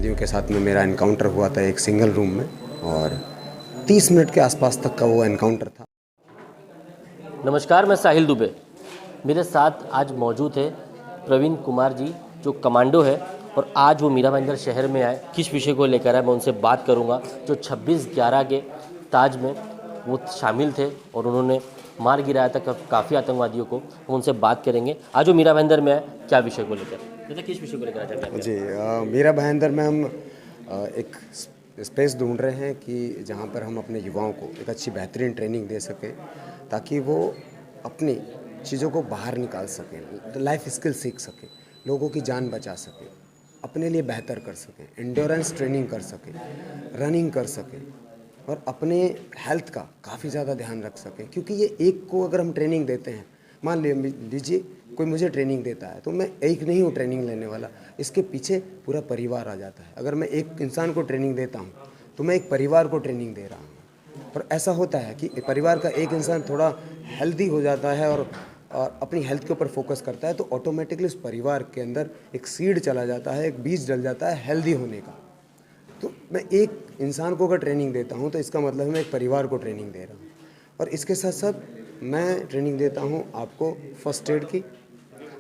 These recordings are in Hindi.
आतंकवादियों के साथ में मेरा एनकाउंटर हुआ था एक सिंगल रूम में, और 30 मिनट के आसपास तक का वो एनकाउंटर था। नमस्कार, मैं साहिल दुबे। मेरे साथ आज मौजूद है प्रवीण कुमार जी, जो कमांडो है, और आज वो मीरा भाईंदर शहर में आए। किस विषय को लेकर आए मैं उनसे बात करूंगा। जो 26/11 के ताज में वो शामिल थे और उन्होंने मार गिराया था काफ़ी आतंकवादियों को, हम उनसे बात करेंगे। आज वो मीरा भाईंदर में आए, क्या विषय को लेकर, किस विषय को लेकर आए थे? जी, मीरा भाईंदर में हम एक स्पेस ढूंढ रहे हैं कि जहाँ पर हम अपने युवाओं को एक अच्छी बेहतरीन ट्रेनिंग दे सकें, ताकि वो अपनी चीज़ों को बाहर निकाल सकें, लाइफ स्किल सीख सकें, लोगों की जान बचा सकें, अपने लिए बेहतर कर सकें, एंड्योरेंस ट्रेनिंग कर सकें, रनिंग कर सकें, और अपने हेल्थ का काफ़ी ज़्यादा ध्यान रख सकें। क्योंकि ये एक को अगर हम ट्रेनिंग देते हैं, मान लीजिए कोई मुझे ट्रेनिंग देता है, तो मैं एक नहीं हूँ ट्रेनिंग लेने वाला, इसके पीछे पूरा परिवार आ जाता है। अगर मैं एक इंसान को ट्रेनिंग देता हूँ तो मैं एक परिवार को ट्रेनिंग दे रहा हूँ। और ऐसा होता है कि परिवार का एक इंसान थोड़ा हेल्दी हो जाता है और अपनी हेल्थ के ऊपर फोकस करता है, तो ऑटोमेटिकली उस परिवार के अंदर एक सीड चला जाता है, एक बीज डल जाता है हेल्दी होने का। तो मैं एक इंसान को अगर ट्रेनिंग देता हूँ तो इसका मतलब मैं एक परिवार को ट्रेनिंग दे रहा हूँ। और इसके साथ साथ मैं ट्रेनिंग देता हूँ आपको फर्स्ट एड की,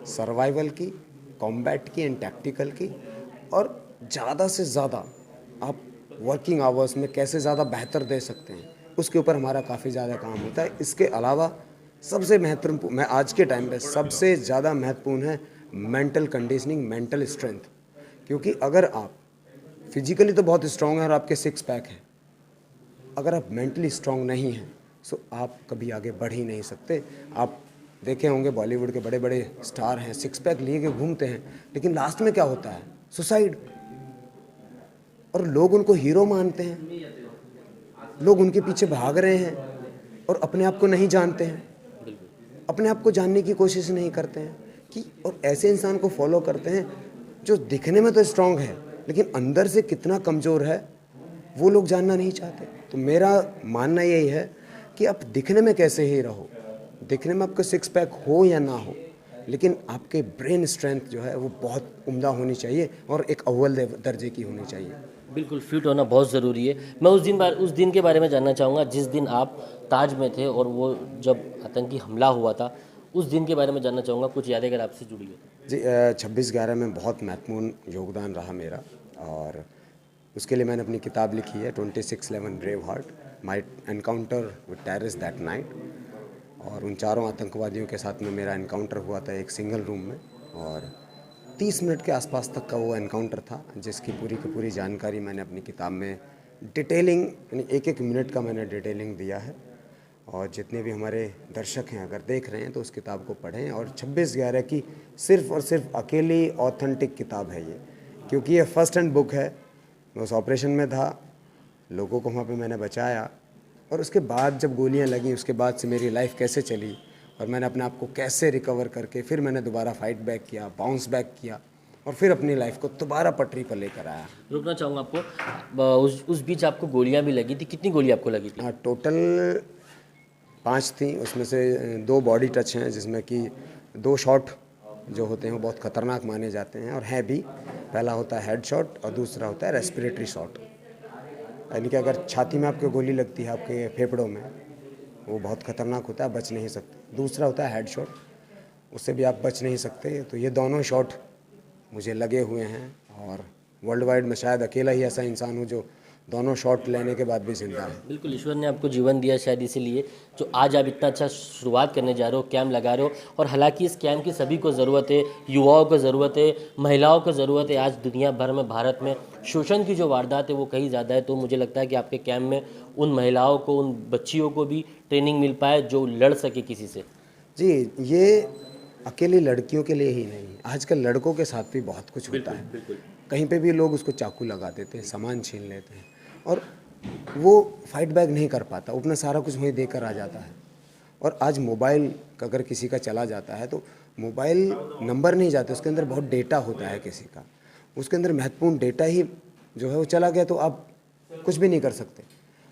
सर्वाइवल की, कॉम्बैट की एंड टैक्टिकल की, और ज़्यादा से ज़्यादा आप वर्किंग आवर्स में कैसे ज़्यादा बेहतर दे सकते हैं, उसके ऊपर हमारा काफ़ी ज़्यादा काम होता है। इसके अलावा सबसे महत्वपूर्ण, मैं आज के टाइम पे सबसे ज़्यादा महत्वपूर्ण है मेंटल कंडीशनिंग, मेंटल स्ट्रेंथ। क्योंकि अगर आप फिजिकली तो बहुत स्ट्रांग है और आपके सिक्स पैक हैं, अगर आप मेंटली स्ट्रांग नहीं हैं तो आप कभी आगे बढ़ ही नहीं सकते। आप देखे होंगे बॉलीवुड के बड़े बड़े स्टार हैं, सिक्स पैक लिए के घूमते हैं, लेकिन लास्ट में क्या होता है? सुसाइड। और लोग उनको हीरो मानते हैं, लोग उनके पीछे भाग रहे हैं और अपने आप को नहीं जानते हैं, अपने आप को जानने की कोशिश नहीं करते हैं कि, और ऐसे इंसान को फॉलो करते हैं जो दिखने में तो स्ट्रांग है लेकिन अंदर से कितना कमज़ोर है वो लोग जानना नहीं चाहते। तो मेरा मानना यही है कि आप दिखने में कैसे ही रहो, दिखने में आपका सिक्स पैक हो या ना हो, लेकिन आपके ब्रेन स्ट्रेंथ जो है वो बहुत उम्दा होनी चाहिए और एक अव्वल दर्जे की होनी चाहिए। बिल्कुल, फिट होना बहुत ज़रूरी है। मैं उस दिन के बारे में जानना चाहूँगा जिस दिन आप ताज में थे और वो जब आतंकी हमला हुआ था, उस दिन के बारे में जानना चाहूँगा। कुछ यादें अगर आपसे जुड़ी हो। जी, 26/11 में बहुत महत्वपूर्ण योगदान रहा मेरा, और उसके लिए मैंने अपनी किताब लिखी है 26/11 brave heart, my encounter with terrorist that night. और उन चारों आतंकवादियों के साथ में मेरा एनकाउंटर हुआ था एक सिंगल रूम में, और 30 मिनट के आसपास तक का वो एनकाउंटर था, जिसकी पूरी की पूरी जानकारी मैंने अपनी किताब में डिटेलिंग, यानी एक एक मिनट का मैंने डिटेलिंग दिया है। और जितने भी हमारे दर्शक हैं अगर देख रहे हैं तो उस किताब को पढ़ें। और 26/11 की सिर्फ़ और सिर्फ अकेली ऑथेंटिक किताब है ये, क्योंकि ये फर्स्ट हैंड बुक है। मैं उस ऑपरेशन में था, लोगों को वहाँ पे मैंने बचाया, और उसके बाद जब गोलियाँ लगी उसके बाद से मेरी लाइफ कैसे चली और मैंने अपने आप को कैसे रिकवर करके फिर मैंने दोबारा फाइट बैक किया, बाउंस बैक किया, और फिर अपनी लाइफ को दोबारा पटरी पर लेकर आया। रुकना चाहूँगा आपको, उस बीच आपको गोलियाँ भी लगी थी। कितनी गोली आपको लगी थी? टोटल 5 थी, उसमें से 2 बॉडी टच हैं, जिसमें कि 2 शॉट जो होते हैं वो बहुत ख़तरनाक माने जाते हैं और हैं भी। पहला होता है हेड शॉट और दूसरा होता है रेस्पिरेटरी शॉट, यानी कि अगर छाती में आपको गोली लगती है, आपके फेफड़ों में, वो बहुत ख़तरनाक होता है, बच नहीं सकते। दूसरा होता है हेड शॉट, उससे भी आप बच नहीं सकते। तो ये दोनों शॉट मुझे लगे हुए हैं, और वर्ल्ड वाइड में शायद अकेला ही ऐसा इंसान हूँ जो दोनों शॉट लेने के बाद भी जिंदा है। बिल्कुल, ईश्वर ने आपको जीवन दिया शायद इसीलिए जो आज आप इतना अच्छा शुरुआत करने जा रहे हो, कैम्प लगा रहे हो। और हालांकि इस कैम्प की सभी को ज़रूरत है, युवाओं को ज़रूरत है, महिलाओं को ज़रूरत है। आज दुनिया भर में, भारत में शोषण की जो वारदात है वो कहीं ज़्यादा है। तो मुझे लगता है कि आपके कैम्प में उन महिलाओं को, उन बच्चियों को भी ट्रेनिंग मिल पाए जो लड़ सके किसी से। जी, ये अकेली लड़कियों के लिए ही नहीं, आजकल लड़कों के साथ भी बहुत कुछ होता है। बिल्कुल। कहीं पे भी लोग उसको चाकू लगा देते हैं, सामान छीन लेते हैं, और वो फाइट बैक नहीं कर पाता, वो अपना सारा कुछ वहीं देकर आ जाता है। और आज मोबाइल अगर किसी का चला जाता है तो मोबाइल नंबर नहीं जाते, उसके अंदर बहुत डेटा होता है किसी का, उसके अंदर महत्वपूर्ण डेटा ही जो है वो चला गया तो आप कुछ भी नहीं कर सकते।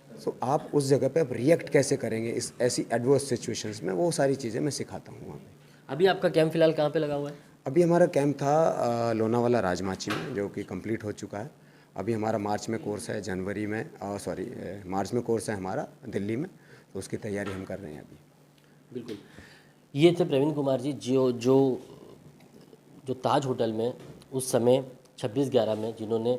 सो आप उस जगह पे आप रिएक्ट कैसे करेंगे इस ऐसी एडवर्स सिचुएशंस में, वो सारी चीज़ें मैं सिखाता हूँ वहाँ पे। अभी आपका कैंप फिलहाल कहाँ पे लगा हुआ है? अभी हमारा कैंप था लोनावाला राजमाची में, जो कि कंप्लीट हो चुका है, अभी हमारा मार्च में कोर्स है, मार्च में कोर्स है हमारा दिल्ली में, तो उसकी तैयारी हम कर रहे हैं अभी। बिल्कुल, ये थे प्रवीण कुमार जी जो ताज होटल में उस समय 26/11 में जिन्होंने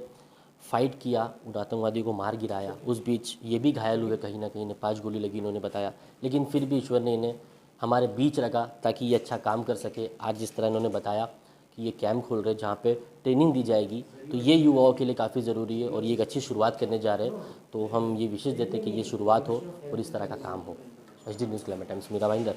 फाइट किया, उन आतंकवादियों को मार गिराया। उस बीच ये भी घायल हुए, कहीं ना कहीं 5 गोली लगी, इन्होंने बताया, लेकिन फिर भी ईश्वर ने इन्हें हमारे बीच रखा ताकि ये अच्छा काम कर सके। आज जिस तरह इन्होंने बताया कि ये कैंप खोल रहे हैं जहाँ पे ट्रेनिंग दी जाएगी, तो ये युवाओं के लिए काफ़ी ज़रूरी है और ये एक अच्छी शुरुआत करने जा रहे हैं। तो हम ये विशेष देते हैं कि ये शुरुआत हो और इस तरह का काम हो। HD news, climate times, Mira Bhayandar.